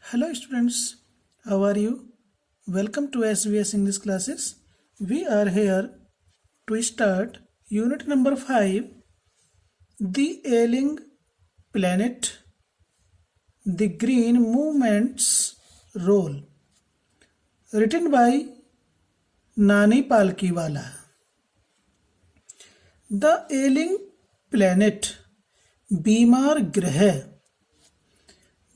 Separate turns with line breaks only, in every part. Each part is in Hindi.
Hello students, how are you? Welcome to SVS English classes. We are here to start unit number 5, The Ailing Planet, The Green Movement's Role, written by Nani Palkiwala. The Ailing Planet, बीमार ग्रह,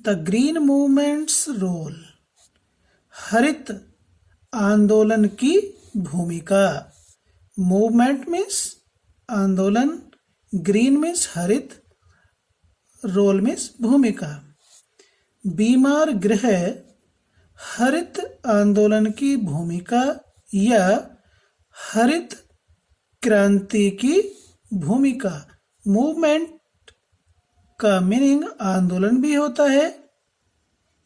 द ग्रीन मूवमेंट्स रोल, हरित आंदोलन की भूमिका। मूवमेंट मीन्स आंदोलन, ग्रीन मीन्स हरित, रोल मीन्स भूमिका। बीमार ग्रह हरित आंदोलन की भूमिका या हरित क्रांति की भूमिका। मूवमेंट का मीनिंग आंदोलन भी होता है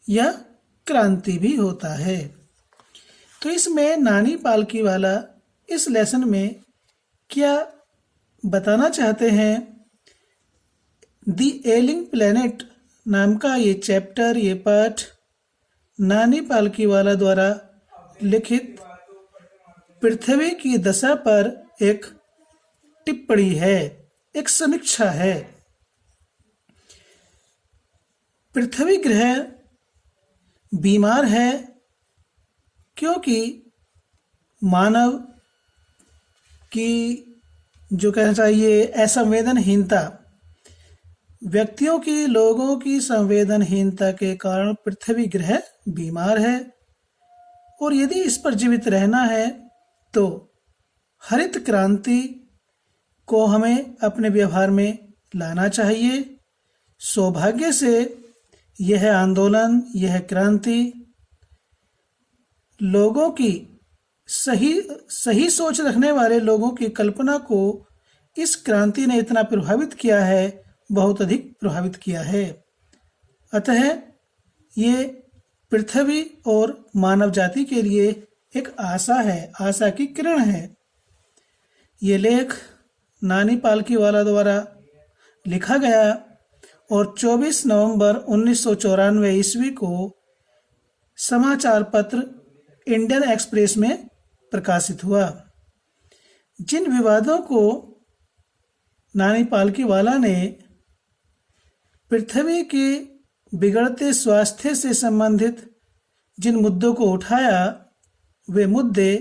या क्रांति भी होता है। तो इसमें नानी पालकीवाला इस लेसन में क्या बताना चाहते हैं? द एलिंग प्लेनेट नाम का ये चैप्टर, ये पाठ नानी पालकीवाला द्वारा लिखित पृथ्वी की दशा पर एक टिप्पणी है, एक समीक्षा है। पृथ्वी ग्रह बीमार है क्योंकि मानव की जो कहना चाहिए असंवेदनहीनता, व्यक्तियों की, लोगों की संवेदनहीनता के कारण पृथ्वी ग्रह बीमार है। और यदि इस पर जीवित रहना है तो हरित क्रांति को हमें अपने व्यवहार में लाना चाहिए। सौभाग्य से यह आंदोलन, यह क्रांति लोगों की सही सोच रखने वाले लोगों की कल्पना को इस क्रांति ने इतना प्रभावित किया है, बहुत अधिक प्रभावित किया है। अतः ये पृथ्वी और मानव जाति के लिए एक आशा है, आशा की किरण है। ये लेख नानी पालकीवाला द्वारा लिखा गया और 24 नवंबर 1994 ईस्वी को समाचार पत्र इंडियन एक्सप्रेस में प्रकाशित हुआ। जिन विवादों को नानी पालकीवाला ने पृथ्वी के बिगड़ते स्वास्थ्य से संबंधित जिन मुद्दों को उठाया, वे मुद्दे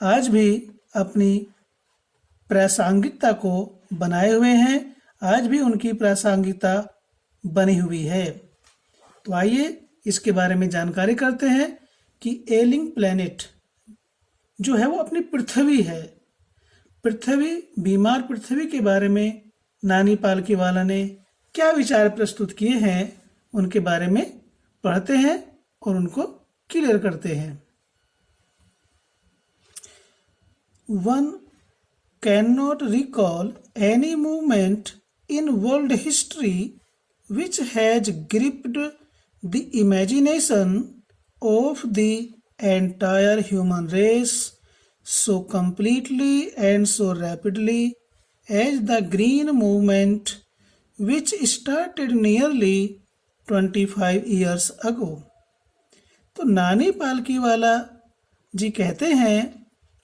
आज भी अपनी प्रासंगिकता को बनाए हुए हैं, आज भी उनकी प्रासंगिकता बनी हुई है। तो आइए इसके बारे में जानकारी करते हैं कि एलिंग प्लेनेट जो है वो अपनी पृथ्वी है। पृथ्वी, बीमार पृथ्वी के बारे में नानी पालकीवाला ने क्या विचार प्रस्तुत किए हैं, उनके बारे में पढ़ते हैं और उनको क्लियर करते हैं। One cannot recall any movement in world history which has gripped the imagination of the entire human race so completely and so rapidly as the green movement which started nearly 25 years ago। तो नानी पालकीवाला जी कहते हैं,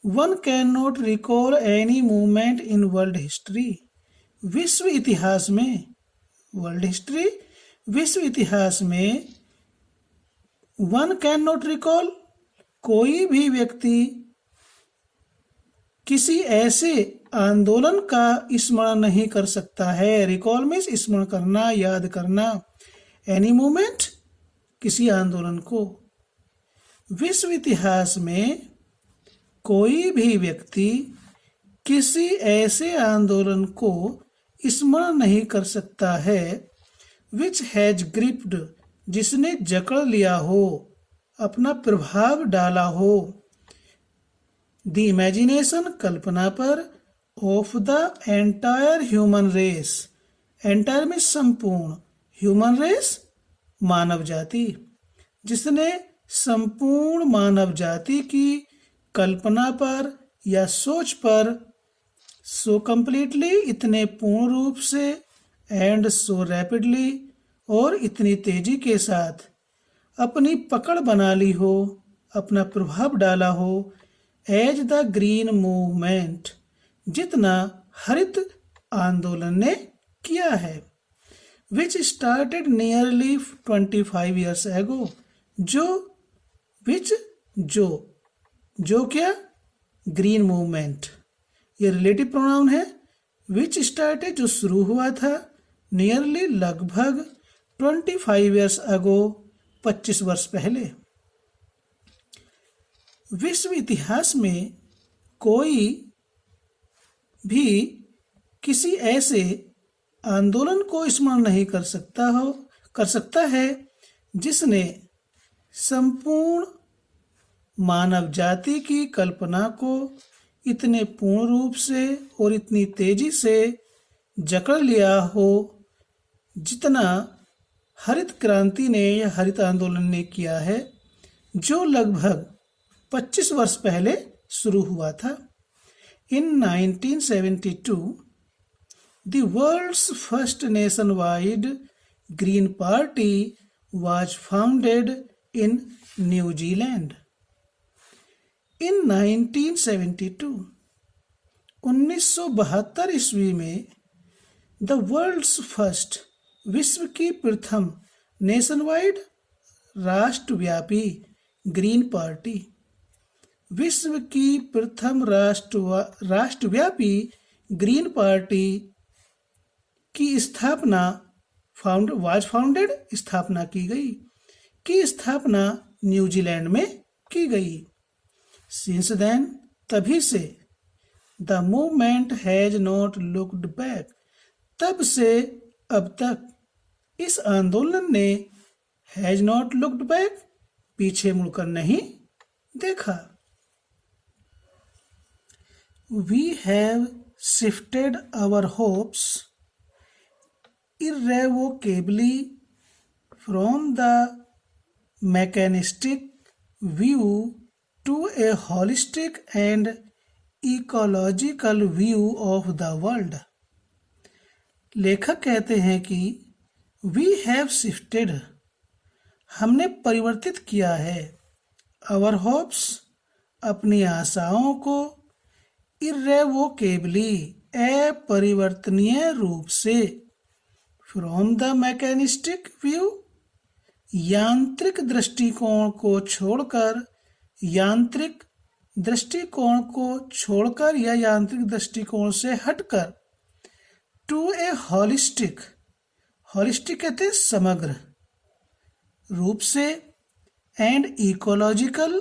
one can not recall any movement in world history, विश्व इतिहास में, वर्ल्ड हिस्ट्री विश्व इतिहास में वन कैन नॉट रिकॉल, कोई भी व्यक्ति किसी ऐसे आंदोलन का स्मरण नहीं कर सकता है। रिकॉल मीन्स स्मरण करना, याद करना। एनी मूवमेंट, किसी आंदोलन को। विश्व इतिहास में कोई भी व्यक्ति किसी ऐसे आंदोलन को स्मरण नहीं कर सकता है विच हैज ग्रिप्ड, जिसने जकड़ लिया हो, अपना प्रभाव डाला हो, द इमेजिनेशन, कल्पना पर, of the entire human race, entire में संपूर्ण, ह्यूमन रेस मानव जाति, जिसने संपूर्ण मानव जाति की कल्पना पर या सोच पर, सो कम्प्लीटली, इतने पूर्ण रूप से, एंड सो रैपिडली, और इतनी तेजी के साथ, अपनी पकड़ बना ली हो, अपना प्रभाव डाला हो एज द ग्रीन मूवमेंट, जितना हरित आंदोलन ने किया है, which started nearly 25 years ago, जो क्या, ग्रीन मूवमेंट, ये रिलेटिव प्रोनाउन है। विच स्टार्टेड जो शुरू हुआ था, नियरली लगभग 25 years ago 25 वर्ष पहले। विश्व इतिहास में कोई भी किसी ऐसे आंदोलन को स्मरण नहीं कर सकता है जिसने संपूर्ण मानव जाति की कल्पना को इतने पूर्ण रूप से और इतनी तेजी से जकड़ लिया हो जितना हरित क्रांति ने या हरित आंदोलन ने किया है, जो लगभग 25 वर्ष पहले शुरू हुआ था। इन 1972 the world's first nationwide Green Party was founded in New Zealand. In 1972 1972 ईस्वी में द वर्ल्ड्स फर्स्ट, विश्व की प्रथम नेशनवाइड, राष्ट्रव्यापी ग्रीन पार्टी, विश्व की प्रथम राष्ट्रव्यापी ग्रीन पार्टी की स्थापना स्थापना की स्थापना न्यूजीलैंड में की गई। सिंस देन, तभी से, the movement has not looked back, तब से अब तक इस आंदोलन ने हैज नॉट लुक्ड बैक, पीछे मुड़कर नहीं देखा। We have shifted our hopes irrevocably from the mechanistic view to a holistic and ecological view of the world. लेखक कहते हैं कि we have shifted, हमने परिवर्तित किया है, our hopes, अपनी आशाओं को, irrevocably, अपरिवर्तनीय रूप से, फ्रॉम द मैकेनिस्टिक व्यू, यांत्रिक दृष्टिकोण को छोड़कर या यांत्रिक दृष्टिकोण से हटकर, टू ए हॉलिस्टिक कहते हैं समग्र रूप से, एंड इकोलॉजिकल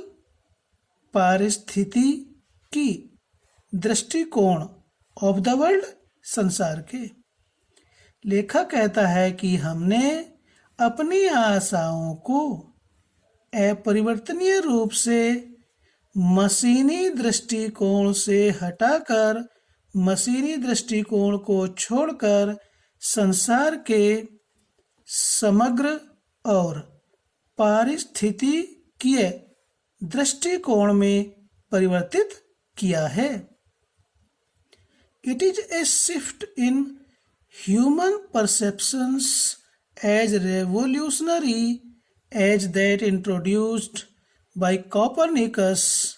पारिस्थितिकी दृष्टिकोण ऑफ द वर्ल्ड, संसार के। लेखक कहता है कि हमने अपनी आशाओं को अपरिवर्तनीय रूप से मशीनी दृष्टिकोण से हटाकर, मशीनी दृष्टिकोण को छोड़कर संसार के समग्र और पारिस्थितिकीय दृष्टिकोण में परिवर्तित किया है। It is a shift in human perceptions as revolutionary as that introduced by Copernicus,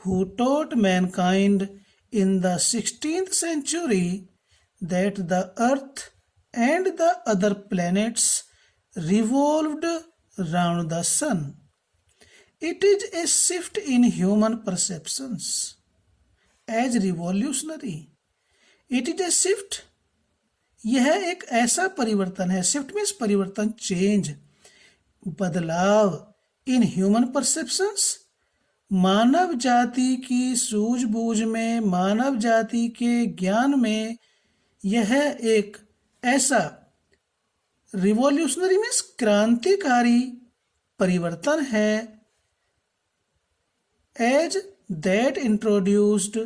who taught mankind in the 16th century that the earth and the other planets revolved round the sun. It is a shift in human perceptions as revolutionary. It is a shift, यह एक ऐसा परिवर्तन है, शिफ्ट मीन्स परिवर्तन, चेंज, बदलाव, इन ह्यूमन परसेप्शंस, मानव जाति की सूझबूझ में, मानव जाति के ज्ञान में, यह एक ऐसा रिवॉल्यूशनरी मीन्स क्रांतिकारी परिवर्तन है, एज दैट इंट्रोड्यूस्ड,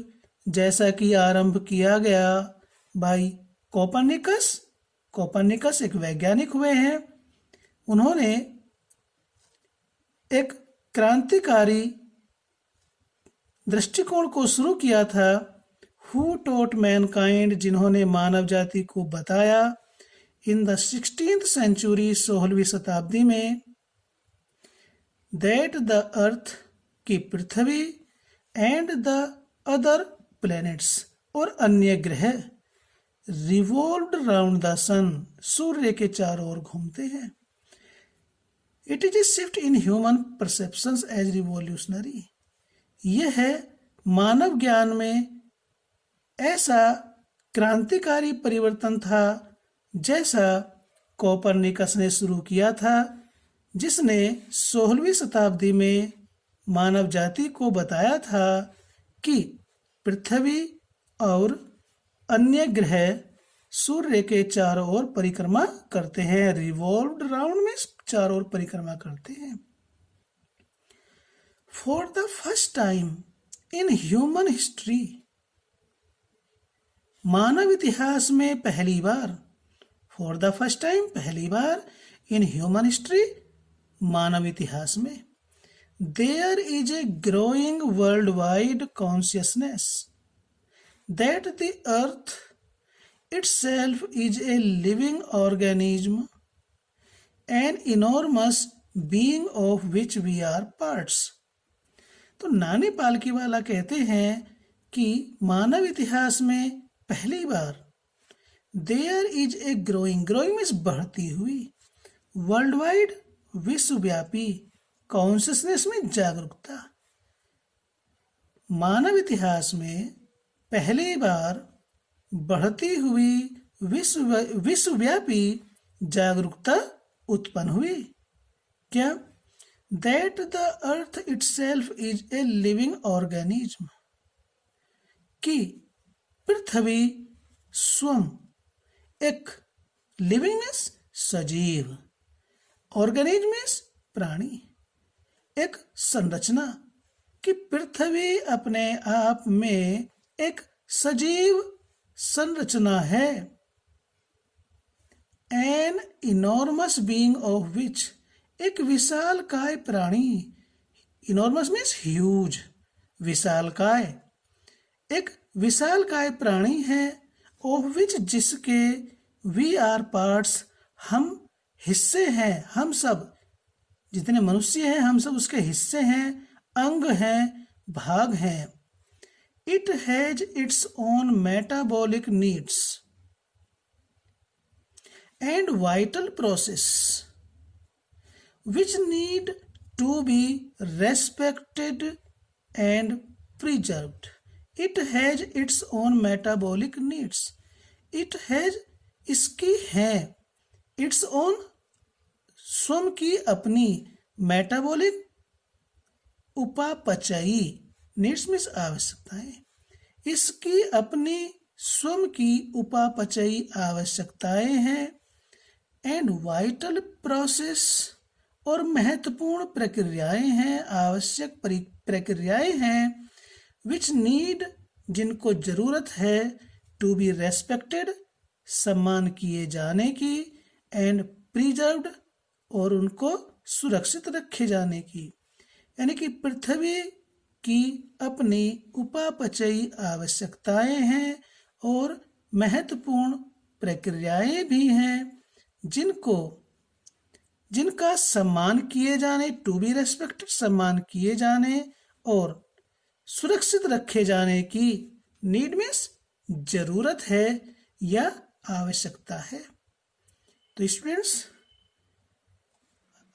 जैसा कि आरंभ किया गया, बाई कोपर्निकस एक वैज्ञानिक हुए हैं, उन्होंने एक क्रांतिकारी दृष्टिकोण को शुरू किया था। हु टॉट मैनकाइंड, जिन्होंने मानव जाति को बताया, इन द 16th century, 16वीं शताब्दी में, दैट द अर्थ की पृथ्वी एंड द अदर प्लैनेट्स और अन्य ग्रह रिवॉल्व्ड राउंड द सन सूर्य के चारों ओर घूमते हैं। It is a shift in human perceptions as revolutionary. यह है मानव ज्ञान में ऐसा क्रांतिकारी परिवर्तन था जैसा कोपरनिकस ने शुरू किया था, जिसने 16वीं शताब्दी में मानव जाति को बताया था कि पृथ्वी और अन्य ग्रह सूर्य के चारों ओर परिक्रमा करते हैं। रिवॉल्व्ड राउंड में चारों ओर परिक्रमा करते हैं। For the first time in human history, मानव इतिहास में पहली बार, फॉर द फर्स्ट टाइम पहली बार इन ह्यूमन हिस्ट्री मानव इतिहास में, there is a growing world wide consciousness that the earth itself is a living organism, an enormous being of which we are parts। तो नानी पालकीवाला कहते हैं कि मानव इतिहास में पहली बार there is a growing means बढ़ती हुई, वर्ल्ड वाइड विश्वव्यापी, कॉन्शियसनेस में जागरूकता। मानव इतिहास में पहली बार बढ़ती हुई विश्वव्यापी जागरूकता उत्पन्न हुई। क्या? That the earth itself is a living organism, कि पृथ्वी स्वयं एक लिविंग मीन्स सजीव, ऑर्गेनिज्म मीन्स प्राणी, एक संरचना, कि पृथ्वी अपने आप में एक सजीव संरचना है। An enormous being of which, एक विशालकाय प्राणी, इनॉर्मस मीन्स ह्यूज, विशालकाय, एक विशालकाय प्राणी है, ऑफ विच जिसके वी आर पार्ट्स, हम हिस्से हैं, हम सब जितने मनुष्य हैं हम सब उसके हिस्से हैं, अंग हैं, भाग हैं। It has its own metabolic needs and vital process which need to be respected and preserved. It has its own metabolic needs. It has इसकी है, its own स्वयं की अपनी, metabolic उपापचयी, नीड्स मीन्स आवश्यकताएं, इसकी अपनी स्वयं की उपापचयी आवश्यकताएं हैं। एंड वाइटल प्रोसेस, और महत्वपूर्ण प्रक्रियाएं हैं, आवश्यक प्रक्रियाएं हैं। विच नीड, जिनको जरूरत है, टू बी रेस्पेक्टेड, सम्मान किए जाने की, एंड प्रिजर्व्ड, और उनको सुरक्षित रखे जाने की। यानी कि पृथ्वी की अपनी उपापचयी आवश्यकताएं हैं और महत्वपूर्ण प्रक्रियाएं भी हैं जिनका सम्मान किए जाने, टू बी रेस्पेक्टेड, सम्मान किए जाने और सुरक्षित रखे जाने की नीड मीन्स जरूरत है या आवश्यकता है। तो स्टूडेंट्स,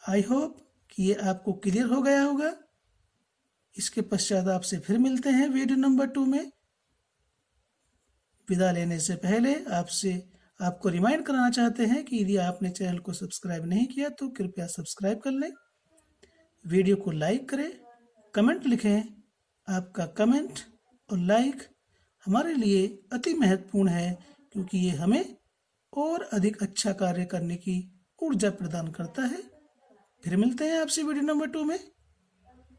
आई होप कि ये आपको क्लियर हो गया होगा। इसके पश्चात आपसे फिर मिलते हैं वीडियो नंबर 2 में। विदा लेने से पहले आपको रिमाइंड कराना चाहते हैं कि यदि आपने चैनल को सब्सक्राइब नहीं किया तो कृपया सब्सक्राइब कर लें, वीडियो को लाइक करें, कमेंट लिखें। आपका कमेंट और लाइक हमारे लिए अति महत्वपूर्ण है, क्योंकि ये हमें और अधिक अच्छा कार्य करने की ऊर्जा प्रदान करता है। फिर मिलते हैं आपसे वीडियो नंबर 2 में।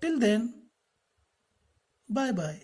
Till then, bye bye.